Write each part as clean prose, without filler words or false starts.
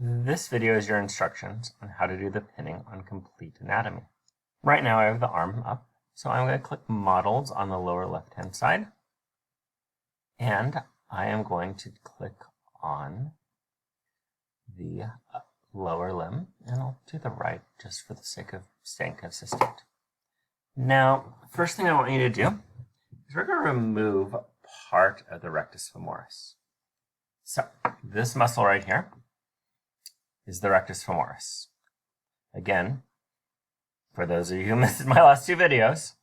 This video is your instructions on how to do the pinning on complete anatomy. Right now I have the arm up, so I'm going to click models on the lower left hand side, and I am going to click on the lower limb, and I'll do the right just for the sake of staying consistent. Now, first thing I want you to do is we're going to remove part of the rectus femoris. So this muscle right here is the rectus femoris. Again, for those of you who missed my last two videos,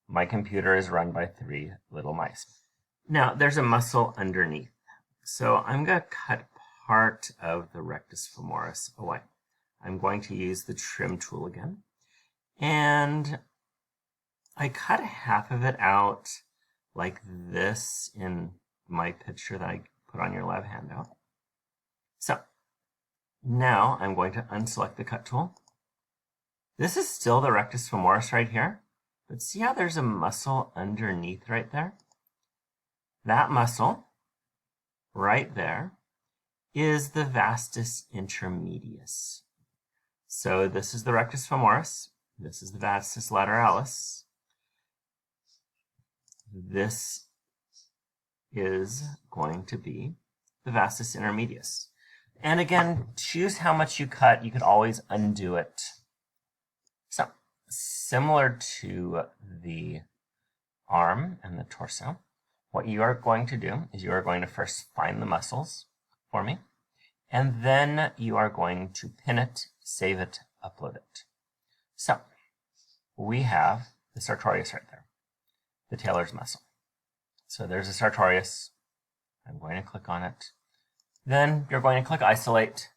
my computer is run by 3 little mice. Now, there's a muscle underneath. So I'm going to cut part of the rectus femoris away. I'm going to use the trim tool again. And I cut half of it out like this in my picture that I put on your lab handout. So now I'm going to unselect the cut tool. This is still the rectus femoris right here, but see how there's a muscle underneath right there? That muscle right there is the vastus intermedius. So this is the rectus femoris. This is the vastus lateralis. This is going to be the vastus intermedius. And again, choose how much you cut. You could always undo it. So, similar to the arm and the torso, what you are going to do is you are going to first find the muscles for me, and then you are going to pin it, save it, upload it. So, we have the sartorius right there, the Taylor's muscle. So there's a sartorius. I'm going to click on it. Then you're going to click isolate,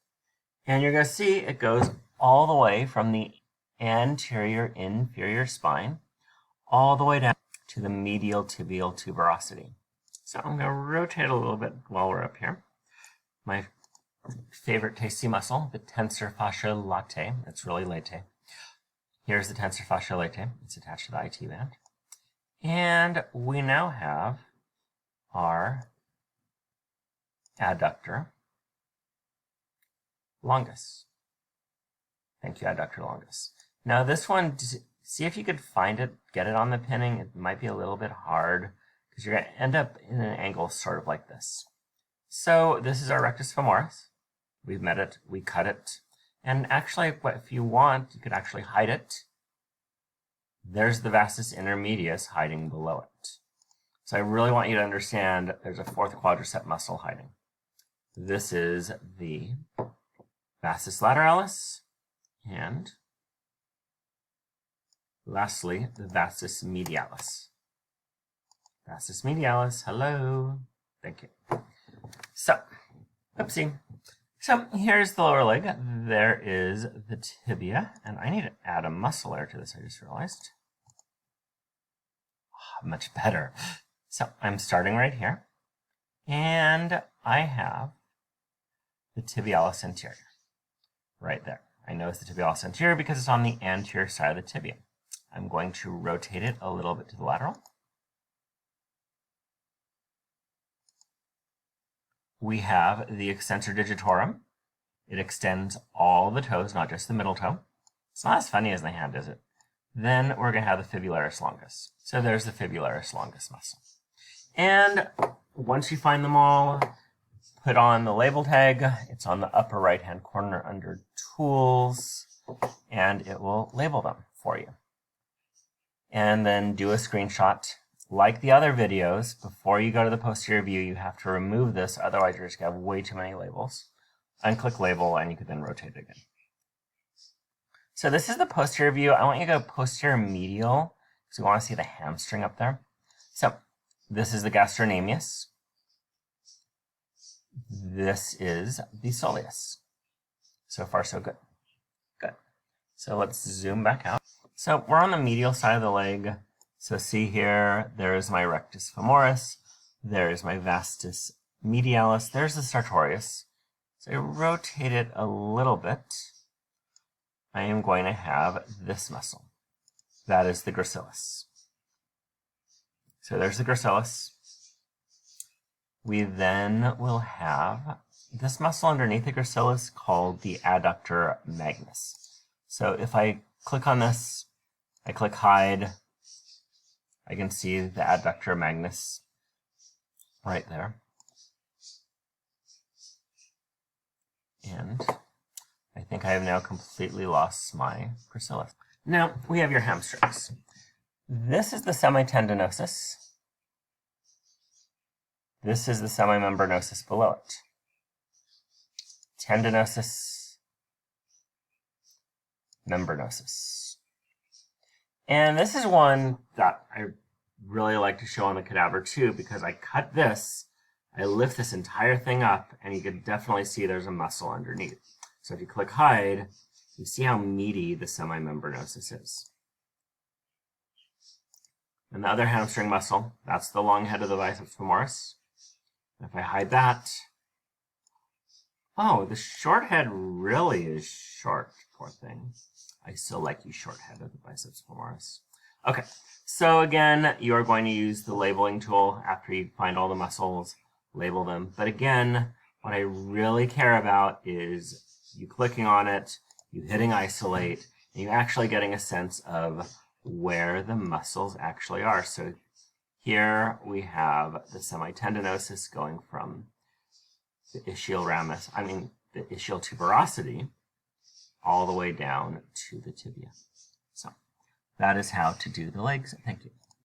and you're going to see it goes all the way from the anterior inferior spine all the way down to the medial tibial tuberosity. So I'm going to rotate a little bit while we're up here. My favorite tasty muscle, the tensor fasciae latae. It's really latae. Here's the tensor fasciae latae. It's attached to the IT band. And we now have our adductor longus. Thank you, adductor longus. Now this one, see if you could find it, get it on the pinning. It might be a little bit hard because you're going to end up in an angle sort of like this. So this is our rectus femoris. We've met it, we cut it. And actually, if you want, you could actually hide it. There's the vastus intermedius hiding below it. So I really want you to understand there's a 4th quadricep muscle hiding. This is the vastus lateralis, and lastly, the vastus medialis. Vastus medialis, hello. Thank you. So, oopsie. So here's the lower leg. There is the tibia, and I need to add a muscle layer to this, I just realized. Oh, much better. So I'm starting right here, and I have the tibialis anterior right there. I know it's the tibialis anterior because it's on the anterior side of the tibia. I'm going to rotate it a little bit to the lateral. We have the extensor digitorum. It extends all the toes, not just the middle toe. It's not as funny as the hand, is it? Then we're going to have the fibularis longus. So there's the fibularis longus muscle. And once you find them all, put on the label tag. It's on the upper right-hand corner under Tools, and it will label them for you. And then do a screenshot. Like the other videos, before you go to the posterior view, you have to remove this, otherwise you're just going to have way too many labels. Unclick label, and you can then rotate it again. So this is the posterior view. I want you to go posterior medial, because we want to see the hamstring up there. So this is the gastrocnemius. This is the soleus. So far, so good. Good. So let's zoom back out. So we're on the medial side of the leg. So see here, there's my rectus femoris. There's my vastus medialis. There's the sartorius. So I rotate it a little bit. I am going to have this muscle. That is the gracilis. So there's the gracilis. We then will have This muscle underneath the gracilis is called the adductor magnus. So if I click on this, I click hide, I can see the adductor magnus right there. And I think I have now completely lost my gracilis. Now we have your hamstrings. This is the semitendinosus. This is the semimembranosus below it. Tendinosus, membranosus. And this is one that I really like to show on the cadaver too, because I cut this, I lift this entire thing up, and you can definitely see there's a muscle underneath. So if you click hide, you see how meaty the semimembranosus is. And the other hamstring muscle, that's the long head of the biceps femoris. If I hide that, oh, the short head really is short, poor thing. I still like you, short head of the biceps femoris. Okay, so again, you are going to use the labeling tool after you find all the muscles, label them. But again, what I really care about is you clicking on it, you hitting isolate, and you actually getting a sense of where the muscles actually are. So here we have the semitendinosus going from the ischial ramus, the ischial tuberosity, all the way down to the tibia. So that is how to do the legs. Thank you.